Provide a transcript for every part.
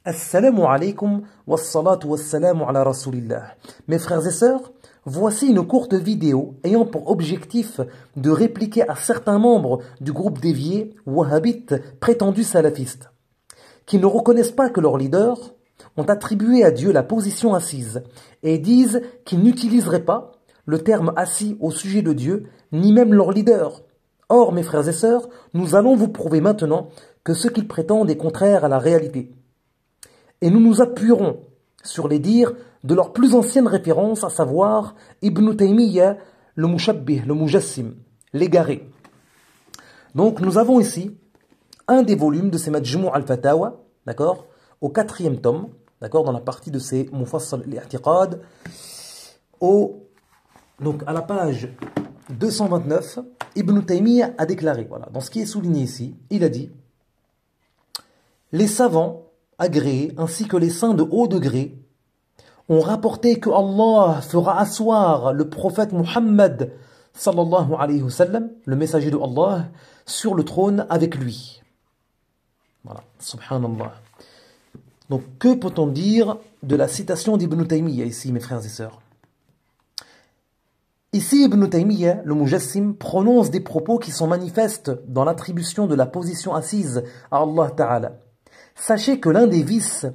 Assalamu alaikum wassalatu wassalamu ala rasulillah. Mes frères et sœurs, voici une courte vidéo ayant pour objectif de répliquer à certains membres du groupe dévié wahhabites prétendus salafistes, qui ne reconnaissent pas que leurs leaders ont attribué à Dieu la position assise et disent qu'ils n'utiliseraient pas le terme assis au sujet de Dieu, ni même leur leader. Or, mes frères et sœurs, nous allons vous prouver maintenant que ce qu'ils prétendent est contraire à la réalité. Et nous nous appuierons sur les dires de leur plus ancienne référence, à savoir Ibn Taymiyyah, le Mushabbih, le Mujassim, l'égaré. Donc nous avons ici un des volumes de ces Majmou' al-Fatawa, d'accord, au 4e tome, d'accord, dans la partie de ces Mufassal al-I'tiqad, donc à la page 229, Ibn Taymiyyah a déclaré, voilà, dans ce qui est souligné ici, il a dit: les savants agréés ainsi que les saints de haut degré ont rapporté que Allah fera asseoir le prophète Muhammad sallallahu alayhi wa sallam, le messager de Allah, sur le trône avec lui. Voilà, subhanallah. Donc que peut-on dire de la citation d'Ibn Taymiyyah ici, mes frères et sœurs? Ici, Ibn Taymiyyah, le Mujassim, prononce des propos qui sont manifestes dans l'attribution de la position assise à Allah Ta'ala. Sachez que l'un des vices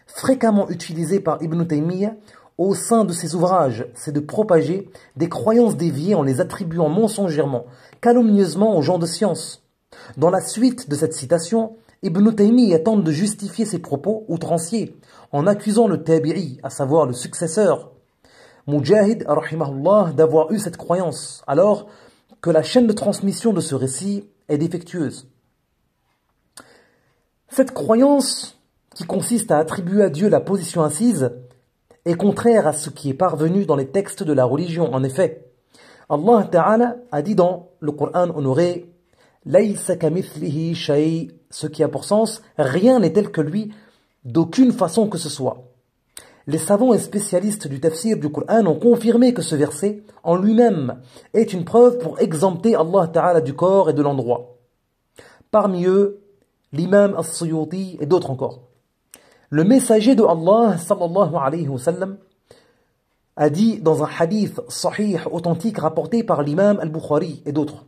fréquemment utilisés par Ibn Taymiyyah au sein de ses ouvrages, c'est de propager des croyances déviées en les attribuant mensongèrement, calomnieusement aux gens de science. Dans la suite de cette citation, Ibn Taymiyyah tente de justifier ses propos outranciers en accusant le tabi'i, à savoir le successeur, Mujahid, rahimahullah, d'avoir eu cette croyance, alors que la chaîne de transmission de ce récit est défectueuse. Cette croyance, qui consiste à attribuer à Dieu la position assise, est contraire à ce qui est parvenu dans les textes de la religion. En effet, Allah Ta'ala a dit dans le Coran honoré: Laysa kamithlihi shay, ce qui a pour sens rien n'est tel que lui, d'aucune façon que ce soit. Les savants et spécialistes du tafsir du Coran ont confirmé que ce verset, en lui-même, est une preuve pour exempter Allah Ta'ala du corps et de l'endroit. Parmi eux, l'imam As-Suyuti et d'autres encore. Le messager de Allah sallallahu alayhi wa sallam a dit dans un hadith sahih authentique rapporté par l'imam Al-Bukhari et d'autres: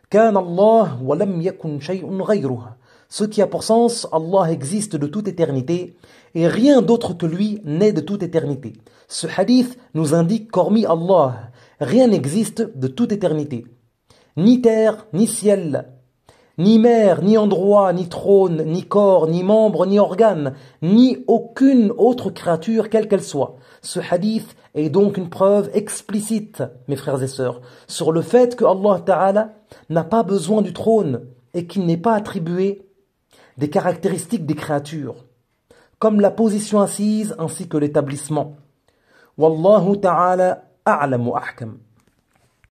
Kan Allah wa lam yakun shay'un ghayruh. Ce qui a pour sens, Allah existe de toute éternité et rien d'autre que lui n'est de toute éternité. Ce hadith nous indique qu'hormis Allah, rien n'existe de toute éternité. Ni terre, ni ciel, ni mer, ni endroit, ni trône, ni corps, ni membre, ni organe, ni aucune autre créature quelle qu'elle soit. Ce hadith est donc une preuve explicite, mes frères et sœurs, sur le fait que Allah Ta'ala n'a pas besoin du trône et qu'il n'est pas attribué des caractéristiques des créatures, comme la position assise ainsi que l'établissement. Wallahu Ta'ala a'lam wa ahkam.